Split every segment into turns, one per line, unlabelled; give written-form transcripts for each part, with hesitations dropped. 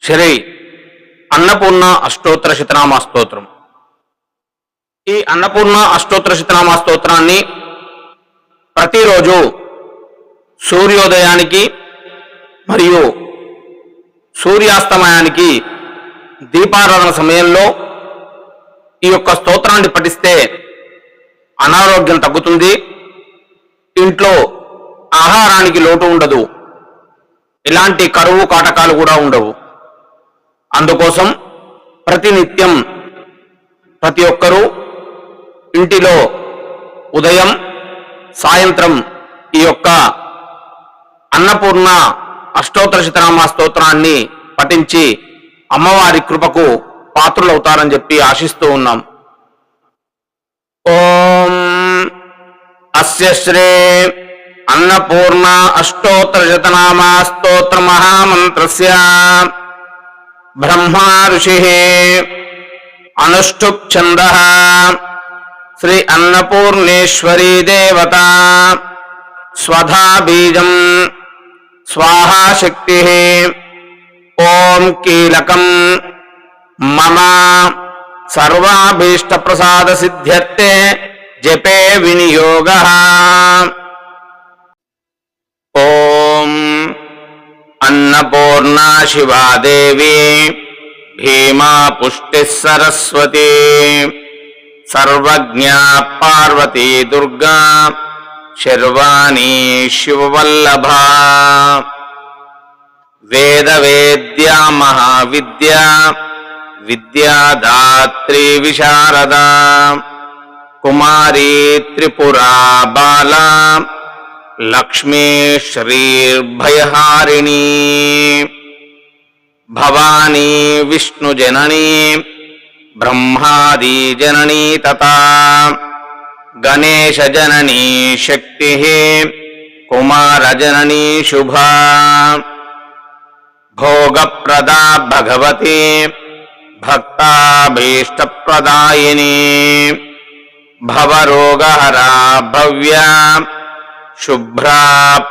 శ్రీ అన్నపూర్ణ అష్టోత్తర శతనామ స్తోత్రం. ఈ అన్నపూర్ణ అష్టోత్తర శతనామ స్తోత్రాన్ని ప్రతిరోజు సూర్యోదయానికి మరియు సూర్యాస్తమయానికి దీపారాధన సమయంలో ఈ యొక్క స్తోత్రాన్ని పఠిస్తే అనారోగ్యం తగ్గుతుంది, ఇంట్లో ఆహారానికి లోటు ఉండదు, ఇలాంటి కరువు కాటకాలు కూడా ఉండవు. అందుకోసం ప్రతినిత్యం ప్రతి ఒక్కరూ ఇంటిలో ఉదయం సాయంత్రం ఈ యొక్క అన్నపూర్ణ అష్టోత్తర శతనామ స్తోత్రాన్ని పఠించి అమ్మవారి కృపకు పాత్రులవుతారని చెప్పి ఆశిస్తూ ఉన్నాం. ఓం అస్య శ్రీ అన్నపూర్ణ అష్టోత్తర శతనామ స్తోత్ర మహామంత్రస్య బ్రహ్మా ఋషిః అనుష్ఠుప్ ఛందః శ్రీ అన్నపూర్ణేశ్వరీ దేవత స్వధా బీజం స్వాహా శక్తిః ఓం కీలకం మమ సర్వాభీష్ట ప్రసాద సిద్ధ్యర్థే జపే వినియోగః. ఓం అన్నపూర్ణా శివాదేవి భీమా పుష్టిః సరస్వతి సర్వజ్ఞా పార్వతీ దుర్గా శర్వాణి శివవల్లభా వేదవేద్యా మహావిద్యా విద్యాదాత్రి విశారదా కుమారీ త్రిపురా బాలా లక్ష్మీ శ్రీర్భయహారిణీ భవానీ విష్ణుజననీ బ్రహ్మాది జననీ తథా గణేశజననీ శక్తిః కుమారజననీ శుభా భోగప్రదా భగవతి భక్తాభీష్టప్రదాయిని భవరోగహరా భవ్యా శుభ్రా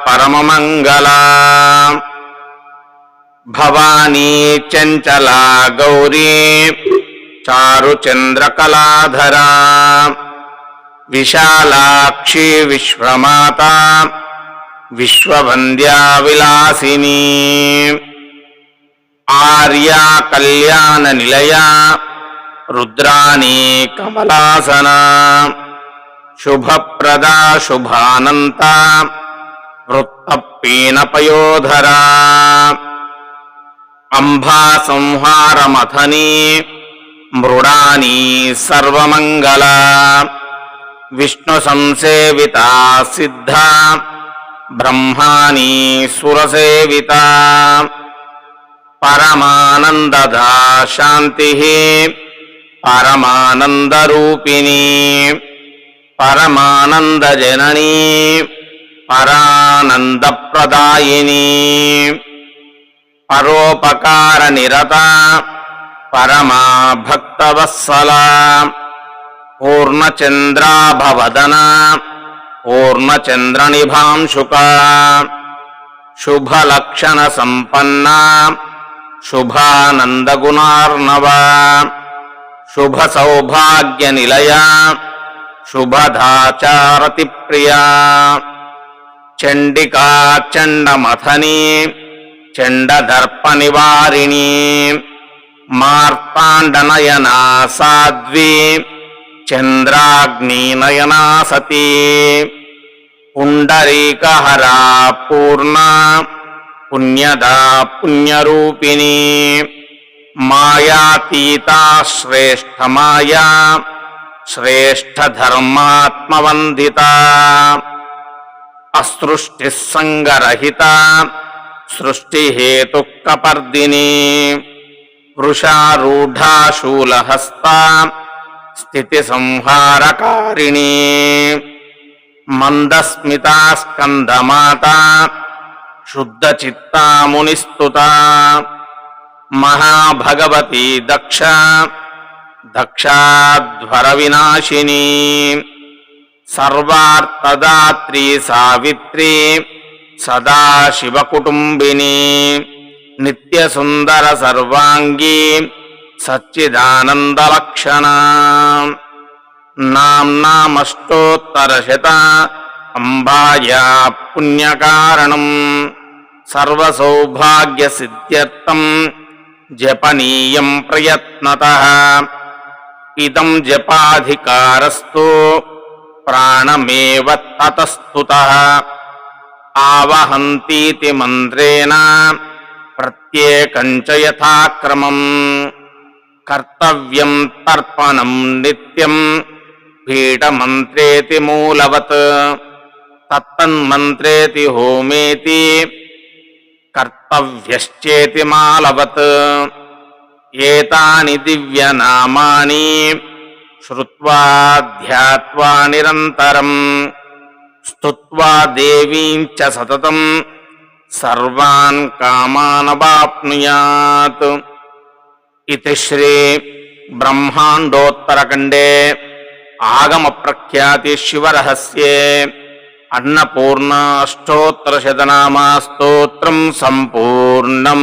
పరమమంగళా భవానీ చంచలా గౌరీ చారుచంద్రకళాధరా విశాలాక్షి విశ్వమాతా విశ్వవంద్యా విలాసిని ఆర్యా కళ్యాణ నిలయా రుద్రాణి కమలాసనా శుభప్రదా శుభానంత వృత్తపీనపయోధరా అంబా సంహారమథనీ మృడానీ సర్వమంగళా విష్ణు సంసేవితా సిద్ధా బ్రహ్మాణీ సురసేవితా పరమానందదా శాంతిః పరమానందరూపిణీ పరమానందజననీ పరానందప్రదాయిని పరోపకార నిరత పరమా భక్తవత్సలా పూర్ణచంద్రాభవదన పూర్ణచంద్రనిభాంశుకా శుభలక్షణ సంపన్నా శుభానందగుణార్ణవా శుభ సౌభాగ్య నిలయా శుభదాచారతి ప్రియా చండికా చండమథనీ చండదర్ప నివారిణీ మార్తాండనయనా సాధ్వీ చంద్రాగ్నినయనా సతీ పుండరీకహరా పూర్ణా పుణ్యదా పుణ్యరూపిణీ మాయాతీతా శ్రేష్టమాయా శ్రేష్టధర్మాత్మవందితా అసృష్టి సంగరహిత సృష్టిహేతుకపర్దిని వృషారూఢాశూలహస్తా స్థితి సంహారకారిణీ మందస్మితా స్కందమాతా శుద్ధచిత్తా మునిస్తుతా మహాభగవతి దక్ష దక్షాధ్వర వినాశిని సర్వార్థదాత్రీ సావిత్రి సదాశివకుటుంబిని నిత్యసుందర సర్వాంగీ సచ్చిదానందలక్షణా నామ్నామష్టోత్తరశత అంబాయా పుణ్యకారణం సర్వసౌభాగ్యసిద్ధ్యర్థం జపనీయం ప్రయత్నతః ఇదం జపాధికారస్తు ప్రాణమేవ తతస్తుతః ఆవహంతీతి మంత్రేణ ప్రత్యేకం చ యథాక్రమం కర్తవ్యం తర్పణం నిత్యం పీఠమంత్రేతి మూలవత్ తత్తన్మంత్రేతి హోమేతి కర్తవ్యశ్చేతి మాలవత్ ఏతాని దివ్యనామాని శ్రుత్వా ధ్యాత్వా నిరంతరం స్తుత్వా దేవీం చ సతతం సర్వాన్ కామానవాప్నుయాత్. ఇతి శ్రీ బ్రహ్మాండోత్తరఖండే ఆగమ ప్రఖ్యాతి శివరహస్యే అన్నపూర్ణ అష్టోత్తరశతనామా స్తోత్రం సంపూర్ణం.